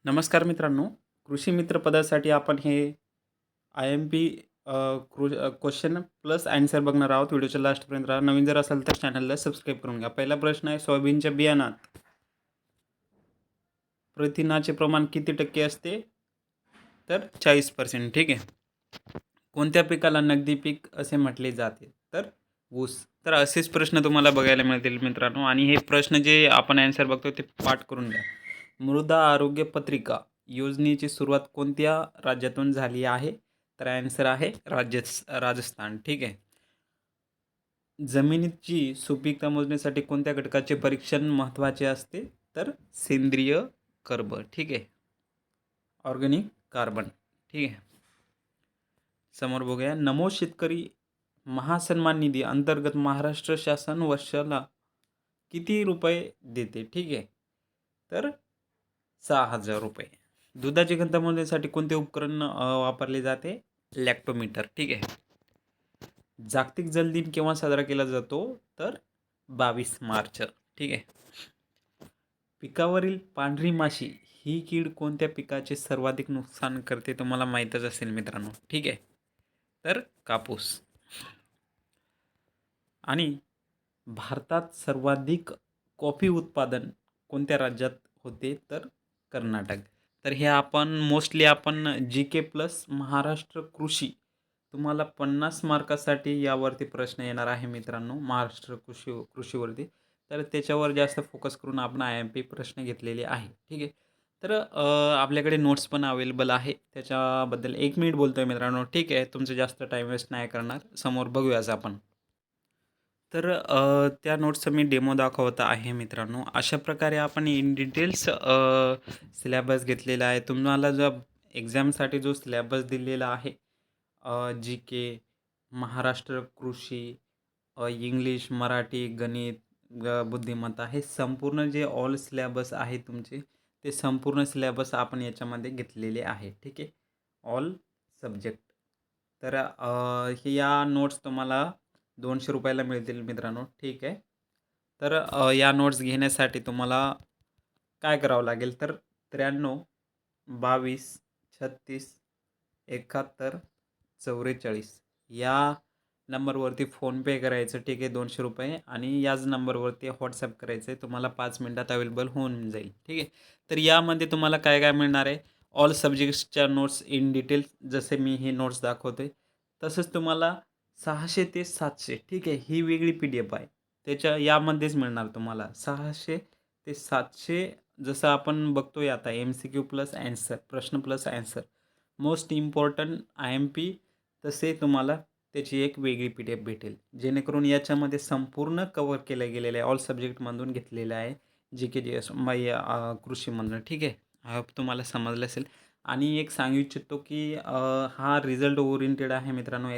नमस्कार मित्रांनो, कृषी मित्र पदासाठी आपण हे IMP क्वेश्चन प्लस आन्सर बघणार आहोत. व्हिडिओच्या लास्टपर्यंत राहा. नवीन जर असाल तर चॅनलला सबस्क्राईब करून घ्या. पहिला प्रश्न आहे, सोयाबीनच्या बियाणात प्रथिनाचे प्रमाण किती टक्के असते? तर 40%. ठीक आहे. कोणत्या पिकाला नगदी पीक असे म्हटले जाते? तर ऊस. तर असेच प्रश्न तुम्हाला बघायला मिळतील मित्रांनो, आणि हे प्रश्न जे आपण आन्सर बघतो ते पाठ करून घ्या. मृदा आरोग्य पत्रिका योजनेची सुरुवात कोणत्या राज्यातून झाली आहे? तर आन्सर आहे राजस्थान. ठीक आहे. जमिनीची सुपीकता मोजण्यासाठी कोणत्या घटकाचे परीक्षण महत्त्वाचे असते? तर सेंद्रिय कर्ब. ठीक आहे. Organic carbon. ठीक आहे. समोर बघूया, नमो शेतकरी महासन्मान निधी अंतर्गत महाराष्ट्र शासन वर्षाला किती रुपये देते? ठीक आहे. तर 6,000 रुपये. दुधाची घनता मोजण्यासाठी कोणते उपकरण वापरले जाते? लॅक्टोमीटर. ठीक आहे. जागतिक जल दिन केव्हा साजरा केला जातो? तर 22 मार्च. ठीक आहे. पिकावरील पांढरी माशी ही कीड कोणत्या पिकाचे सर्वाधिक नुकसान करते? तुम्हाला माहीतच असेल मित्रांनो. ठीक आहे. तर कापूस. आणि भारतात सर्वाधिक कॉफी उत्पादन कोणत्या राज्यात होते? तर कर्नाटक. तर हे आपण मोस्टली GK प्लस महाराष्ट्र कृषी, तुम्हाला 50 मार्कासाठी यावरती प्रश्न येणार आहे मित्रांनो, महाराष्ट्र कृषीवरती. तर त्याच्यावर जास्त फोकस करून आपण IMP प्रश्न घेतलेले आहे. ठीक आहे. तर आपल्याकडे नोट्स पण अवेलेबल आहे. त्याच्याबद्दल 1 मिनिट बोलतोय मित्रांनो. ठीक आहे. तुमचं जास्त टाईम वेस्ट नाही करणार. समोर बघूयाच आपण. तर त्या नोट्सचा मी डेमो दाखवत आहे मित्रांनो. अशा प्रकारे आपण इन डिटेल्स सिलॅबस घेतलेला आहे. तुम्हाला जो एक्झामसाठी जो सिलॅबस दिलेला आहे, GK, महाराष्ट्र कृषी, इंग्लिश, मराठी, गणित, बुद्धिमत्ता, हे संपूर्ण जे ऑल सिलॅबस आहे तुमचे, ते संपूर्ण सिलॅबस आपण याच्यामध्ये घेतलेले आहे. ठीक आहे. All subject. तर हे या नोट्स तुम्हाला 200 रुपयाला मिळतील मित्रांनो. ठीक आहे. तर या नोट्स घेण्यासाठी तुम्हाला काय करावं लागेल? तर 93 22 36 71 44 या नंबरवरती फोनपे करायचं. ठीक आहे. 200 रुपये, आणि याच नंबरवरती व्हॉट्सअप करायचं आहे. तुम्हाला 5 मिनिटात अवेलेबल होऊन जाईल. ठीक आहे. तर यामध्ये तुम्हाला काय काय मिळणार आहे? ऑल सब्जेक्ट्सच्या नोट्स इन डिटेल, जसे मी हे नोट्स दाखवतोय तसंच तुम्हाला 600 ते 700, ठीक आहे, ही वेगळी PDF आहे. यामध्येच मिळणार तुम्हाला 600 ते 700. जसं आपण बघतोय आता MCQ प्लस ॲन्सर, प्रश्न plus answer, most important IMP, तसे तुम्हाला त्याची एक वेगळी PDF भेटेल, जेणेकरून याच्यामध्ये संपूर्ण कव्हर केलं गेलेलं आहे. ऑल सब्जेक्टमधून घेतलेलं आहे, GK GS कृषीमधून. ठीक आहे. तुम्हाला समजलं असेल. आणि एक सांगू इच्छितो की हा रिझल्ट ओरिएंटेड आहे मित्रांनो.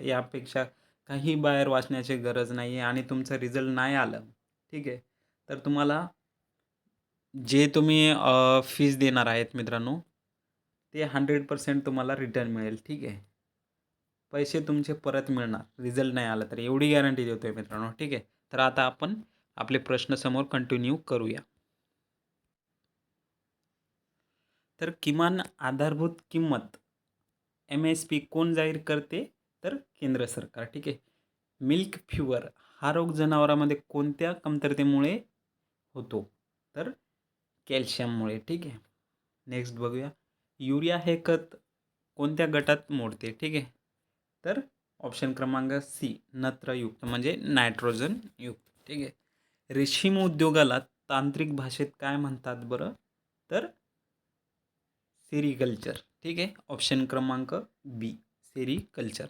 यापेक्षा काही बाहेर वाचण्याची गरज नाही आहे. आणि तुमचं रिझल्ट नाही आलं, ठीक आहे, तर तुम्हाला जे तुम्ही फीस देणार आहेत मित्रांनो, ते 100% तुम्हाला रिटर्न मिळेल. ठीक आहे. पैसे तुमचे परत मिळणार, रिझल्ट नाही आला तर, एवढी गॅरंटी देतोय मित्रांनो. ठीक आहे. तर आता आपण आपले प्रश्न समोर कंटिन्यू करूया. तर किमान आधारभूत किंमत MSP कोण जाहीर करते? तर केंद्र सरकार. ठीक आहे. मिल्क फिवर हा रोग जनावरांमध्ये कोणत्या कमतरतेमुळे होतो? तर कॅल्शियममुळे. ठीक आहे. नेक्स्ट बघूया, युरिया हे खत कोणत्या गटात मोडते? ठीक आहे. तर ऑप्शन क्रमांक C, नत्रयुक्त म्हणजे नायट्रोजन युक्त. ठीक आहे. रेशीम उद्योगाला तांत्रिक भाषेत काय म्हणतात बरं? तर सेरिकल्चर. ठीक आहे. ऑप्शन क्रमांक B, सेरिकल्चर.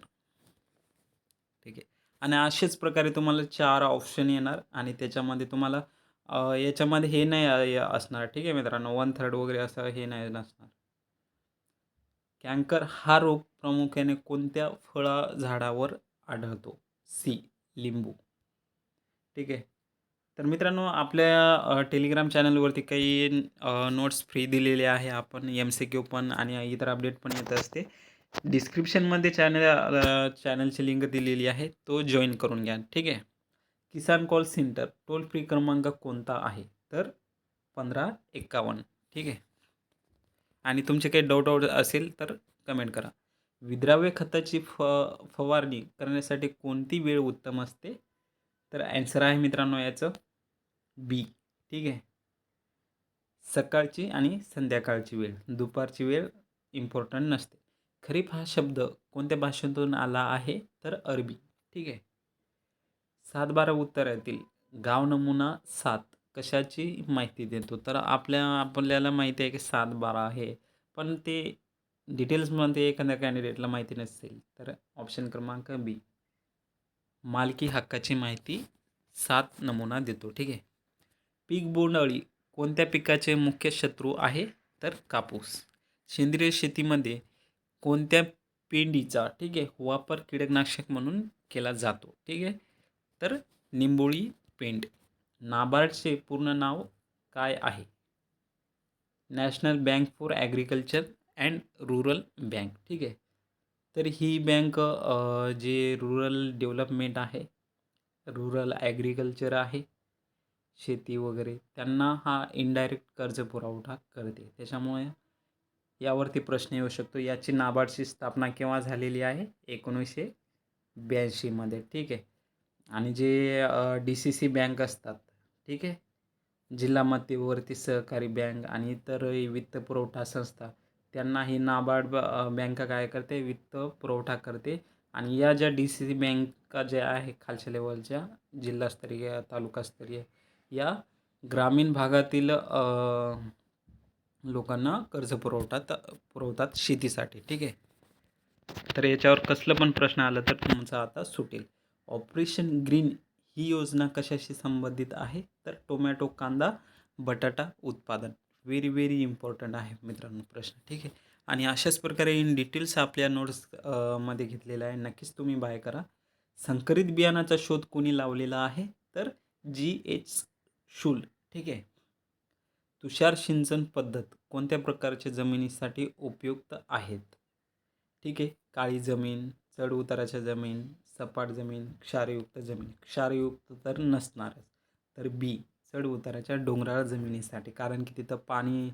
ठीक आहे. आणि अशाच प्रकारे तुम्हाला 4 ऑप्शन येणार, आणि त्याच्यामध्ये तुम्हाला याच्यामध्ये हे नाही असणार. ठीक आहे मित्रांनो, 1/3 वगैरे असं हे नाही नसणार. कॅन्कर हा रोग प्रामुख्याने कोणत्या झाडावर आढळतो? C, लिंबू. ठीक आहे. तर मित्रांनो, आपल्या टेलिग्राम चॅनलवरती काही नोट्स फ्री दिलेले आहे. आपण MCQ पण आणि इतर अपडेट पण येत असते. डिस्क्रिप्शनमध्ये चॅनलची लिंक दिलेली आहे, तो जॉईन करून घ्या. ठीक आहे. किसान कॉल सेंटर टोल फ्री क्रमांक कोणता आहे? तर 1551. ठीक आहे. आणि तुमचे काही डाऊट असेल तर कमेंट करा. विद्राव्य खताची फवारणी करण्यासाठी कोणती वेळ उत्तम असते? तर ॲन्सर आहे मित्रांनो याचं बी. ठीक आहे. सकाळची आणि संध्याकाळची वेळ, दुपारची वेळ इम्पॉर्टंट नसते. खरीप हा शब्द कोणत्या भाषेतून आला आहे? तर अरबी. ठीक आहे. 7-12 उत्तरातील गाव नमुना 7 कशाची माहिती देतो? तर आपल्याला माहिती आहे की 7-12 आहे. पण ते डिटेल्समध्ये एखाद्या कॅन्डिडेटला माहिती नसेल, तर ऑप्शन क्रमांक बी. मालकी हक्काची माहिती 7 नमुना देतो. ठीक आहे. पीक बोंडअळी कोणत्या पिकाचे मुख्य शत्रू आहे? तर कापूस. सेंद्रिय शेतीमध्ये कोणत्या पेंडीचा ठीक आहे वापर कीटकनाशक म्हणून केला जातो? ठीक आहे. तर निंबोळी पेंड. नाबार्डचे पूर्ण नाव काय आहे? National bank for agriculture and rural bank. ठीक आहे. तर ही बँक जे रुरल डेव्हलपमेंट आहे, रुरल ॲग्रिकल्चर आहे, शेती वगैरे त्यांना हा इनडायरेक्ट कर्ज पुरवठा करते. त्याच्यामुळे यावरती प्रश्न येऊ शकतो. याची नाबार्डची स्थापना केव्हा झालेली आहे? 1982 मध्ये. ठीक आहे. आणि जे डी-सी-सी बँक असतात, ठीक आहे, जिल्हा मध्यवर्ती सहकारी बँक आणि इतर वित्त पुरवठा संस्था, त्यांना ही नाबार्ड बँक काय करते? वित्त पुरवठा करते. आणि या ज्या डी-सी-सी बँका ज्या आहे खालच्या लेवलच्या, जिल्हास्तरीय, तालुकास्तरीय, या ग्रामीण भागातील लोकांना कर्ज पुरवतात शेतीसाठी. ठीक आहे. तर याच्यावर कसलं पण प्रश्न आला तर तुमचा आता सुटेल. ऑपरेशन ग्रीन ही योजना कशाशी संबंधित आहे? तर टोमॅटो, कांदा, बटाटा उत्पादन. व्हेरी व्हेरी इम्पॉर्टंट आहे मित्रांनो प्रश्न. ठीक आहे. आणि अशाच प्रकारे इन डिटेल्स आपल्या नोट्स मध्ये घेतलेला आहे. नक्कीच तुम्ही बाय करा. संकरित बियाणाचा शोध कोणी लावलेला आहे? तर G.H. शूल. ठीक आहे. तुषार सिंचन पद्धत कोणत्या प्रकारच्या जमिनीसाठी उपयुक्त आहेत? ठीक आहे. काळी जमीन, चढ उताराच्या जमीन, सपाट जमीन, क्षारयुक्त जमीन. क्षारयुक्त तर नसणारच. तर बी, चढ उताराच्या डोंगराळ जमिनीसाठी. कारण की तिथं पाणी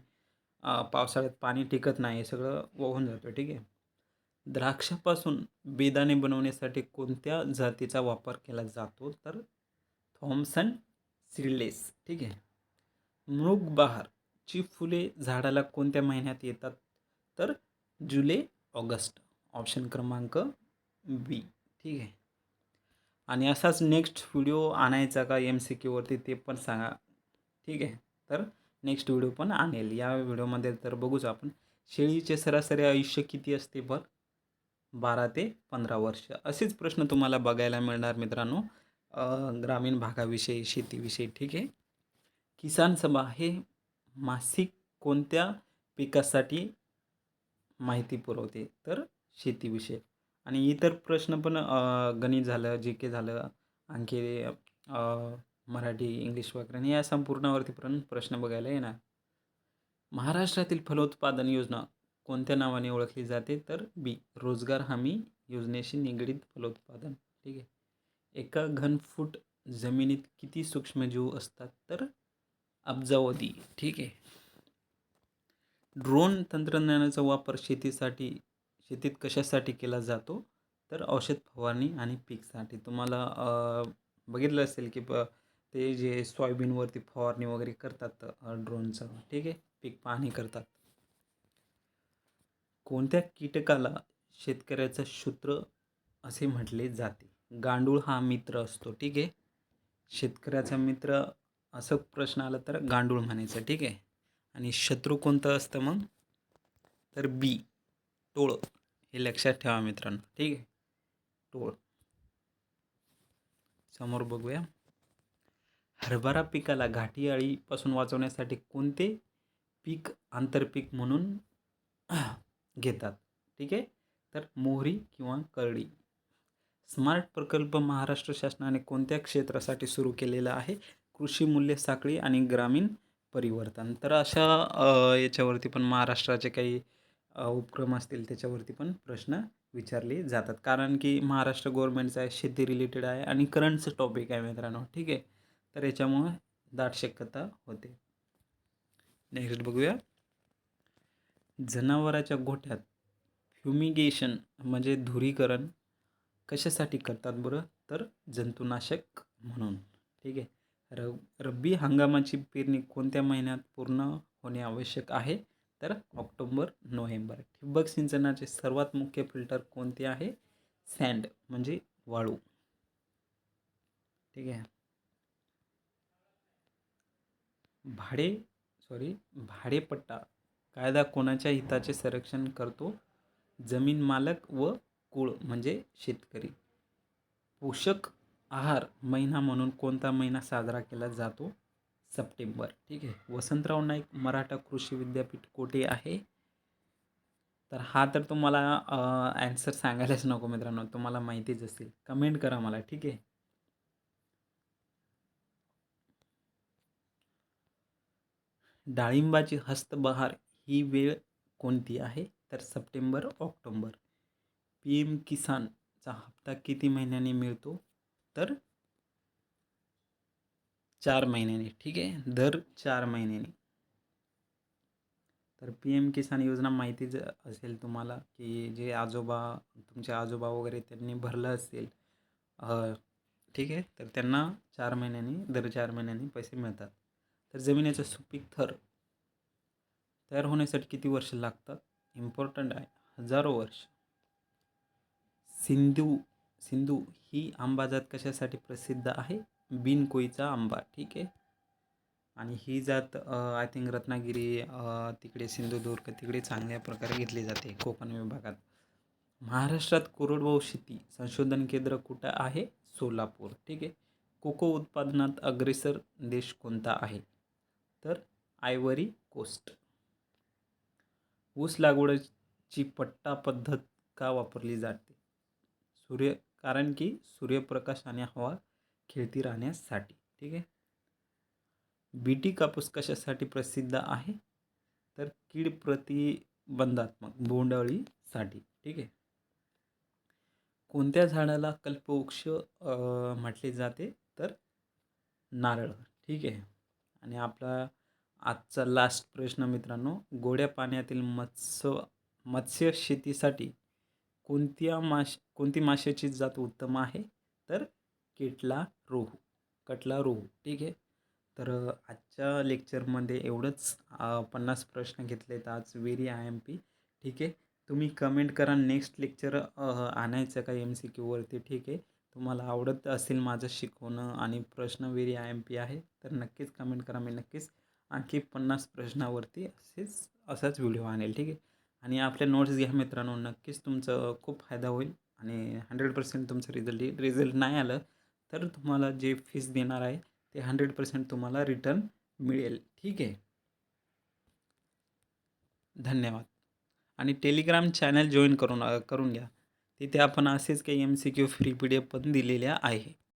पावसाळ्यात पाणी टिकत नाही, हे सगळं वाहून जातं. ठीक आहे. द्राक्षापासून बेदाणे बनवण्यासाठी कोणत्या जातीचा वापर केला जातो? तर थॉम्सन सीडलेस. ठीक आहे. मृगबहारची फुले झाडाला कोणत्या महिन्यात येतात? तर जुलै, ऑगस्ट. ऑप्शन क्रमांक बी. ठीक आहे. आणि असाच नेक्स्ट व्हिडिओ आणायचा का MCQवरती ते पण सांगा. ठीक आहे. तर नेक्स्ट व्हिडिओ पण आणेल. या व्हिडिओमध्ये तर बघूच आपण. शेळीचे सरासरी आयुष्य किती असते? 12 ते 15 वर्ष. असेच प्रश्न तुम्हाला बघायला मिळणार मित्रांनो ग्रामीण भागाविषयी, शेतीविषयी. ठीक आहे. किसान सभा हे मासिक कोणत्या पिकासाठी माहिती पुरवते? तर शेतीविषयक. आणि इतर प्रश्न पण गणित झालं, GK झालं, आणखी मराठी, इंग्लिश व्याकरण या संपूर्णावरती पण प्रश्न बघायला येणार. महाराष्ट्रातील फलोत्पादन योजना कोणत्या नावाने ओळखली जाते? तर बी, रोजगार हमी योजनेशी निगडीत फलोत्पादन. ठीक आहे. एका घनफूट जमिनीत किती सूक्ष्मजीव असतात? तर अब्जावधी. ठीक आहे. ड्रोन तंत्रज्ञानाचा वापर शेतीत कशासाठी केला जातो? तर औषध फवारणी आणि पीकसाठी. तुम्हाला बघितलं असेल की ते जे सोयाबीनवरती फवारणी वगैरे करतात ड्रोनचं. ठीक आहे. पीक पाहणी करतात. कोणत्या कीटकाला शेतकऱ्याचा शत्रू असे म्हटले जाते? गांडूळ हा मित्र असतो. ठीक आहे. शेतकऱ्याचा मित्र असं प्रश्न आला तर गांडूळ म्हणायचं. ठीक आहे. आणि शत्रू कोणतं असतं मग? तर बी, टोळ. हे लक्षात ठेवा मित्रांनो. ठीक आहे. टोळ. समोर बघूया. हरभरा पिकाला घाटी अळीपासून वाचवण्यासाठी कोणते पीक आंतरपीक म्हणून घेतात? ठीक आहे. तर मोहरी किंवा करडी. स्मार्ट प्रकल्प महाराष्ट्र शासनाने कोणत्या क्षेत्रासाठी सुरू केलेला आहे? कृषी मूल्य साखळी आणि ग्रामीण परिवर्तन. तर अशा याच्यावरती पण महाराष्ट्राचे काही उपक्रम असतील त्याच्यावरती पण प्रश्न विचारले जातात. कारण की महाराष्ट्र गव्हर्नमेंटचा आहे, शेती रिलेटेड आहे आणि करंटचं टॉपिक आहे मित्रांनो. ठीक आहे. तर याच्यामुळे दाट शक्यता होते. नेक्स्ट बघूया. जनावराच्या गोठ्यात फ्युमिगेशन म्हणजे धुरीकरण कशासाठी करतात बरं? तर जंतुनाशक म्हणून. ठीक आहे. रब्बी हंगामाची पेरणी कोणत्या महिन्यात पूर्ण होणे आवश्यक आहे? तर ऑक्टोबर, नोव्हेंबर. ठिबक सिंचनाचे सर्वात मुख्य फिल्टर कोणते आहे? सँड म्हणजे वाळू. ठीक आहे. भाडेपट्टा कायदा कोणाच्या हिताचे संरक्षण करतो? जमीन मालक व कुळ म्हणजे शेतकरी. पोषक आहार महिना म्हणून कोणता महिना साजरा केला जातो? सप्टेंबर. ठीक आहे. वसंतराव नाईक मराठा कृषी विद्यापीठ कोठे आहे? तर हा तर तुम्हाला ॲन्सर सांगायलाच नको मित्रांनो, तुम्हाला माहितीच असेल. कमेंट करा मला. ठीक आहे. डाळिंबाची हस्तबहार ही वेळ कोणती आहे? तर सप्टेंबर, ऑक्टोबर. पी.एम. किसानचा हप्ता किती महिन्यांनी मिळतो? तर 4 महिन्यांनी. ठीक आहे. दर 4 महिन्यांनी. तर पी.एम. किसान योजना माहितीच असेल तुम्हाला, की जे तुमचे आजोबा वगैरे त्यांनी भरलं असेल. ठीक आहे. तर त्यांना 4 महिन्यांनी, दर 4 महिन्यांनी पैसे मिळतात. तर जमिनीचा सुपीक थर तयार होण्यासाठी किती वर्ष लागतात? इम्पॉर्टंट आहे. हजारो वर्ष. सिंधू सिंधू ही आंबा जात कशासाठी प्रसिद्ध आहे? बिनकोईचा आंबा. ठीक आहे. आणि ही जात आय थिंक रत्नागिरी, तिकडे सिंधुदुर्ग तिकडे चांगल्या प्रकारे घेतली जाते, कोकण विभागात. महाराष्ट्रात कोरडवाहू शेती संशोधन केंद्र कुठं आहे? सोलापूर. ठीक आहे. कोको उत्पादनात अग्रेसर देश कोणता आहे? तर आयव्हरी कोस्ट. ऊस लागवडीची पट्टा पद्धत का वापरली जाते? कारण की सूर्यप्रकाश आणि हवा खेळती राहण्यासाठी. ठीक आहे. बीटी कापूस कशासाठी प्रसिद्ध आहे? तर कीड प्रतिबंधात्मक बोंडअळीसाठी. ठीक आहे. कोणत्या झाडाला कल्पवृक्ष म्हटले जाते? तर नारळ. ठीक आहे. आणि आपला आजचा लास्ट प्रश्न मित्रांनो, गोड्या पाण्यातील मत्स्य शेतीसाठी कोणती माशाची जात उत्तम आहे? तर कटला रोहू. ठीक आहे. तर आजच्या लेक्चरमध्ये एवढंच. 50 प्रश्न घेतलेत आज व्हेरी IMP. ठीक आहे. तुम्ही कमेंट करा नेक्स्ट लेक्चर आणायचं का MCQवरती. ठीक आहे. तुम्हाला आवडत असेल माझं शिकवणं आणि प्रश्न व्हेरी IMP आहे तर नक्कीच कमेंट करा. मी नक्कीच आणखी 50 प्रश्नावरती असाच व्हिडिओ आणेल. ठीक आहे. आणि आपल्या नोट्स घ्या मित्रांनो, नक्कीच तुमचं खूप फायदा होईल आणि 100% तुमचं रिझल्ट नाही आलं तर तुम्हाला जे फीस देणार आहे ते 100% तुम्हाला रिटर्न मिळेल. ठीक आहे. धन्यवाद. आणि टेलिग्राम चॅनल जॉईन करून घ्या. तिथे आपण असेच काही MCQ फ्री PDF पण दिलेल्या आहे.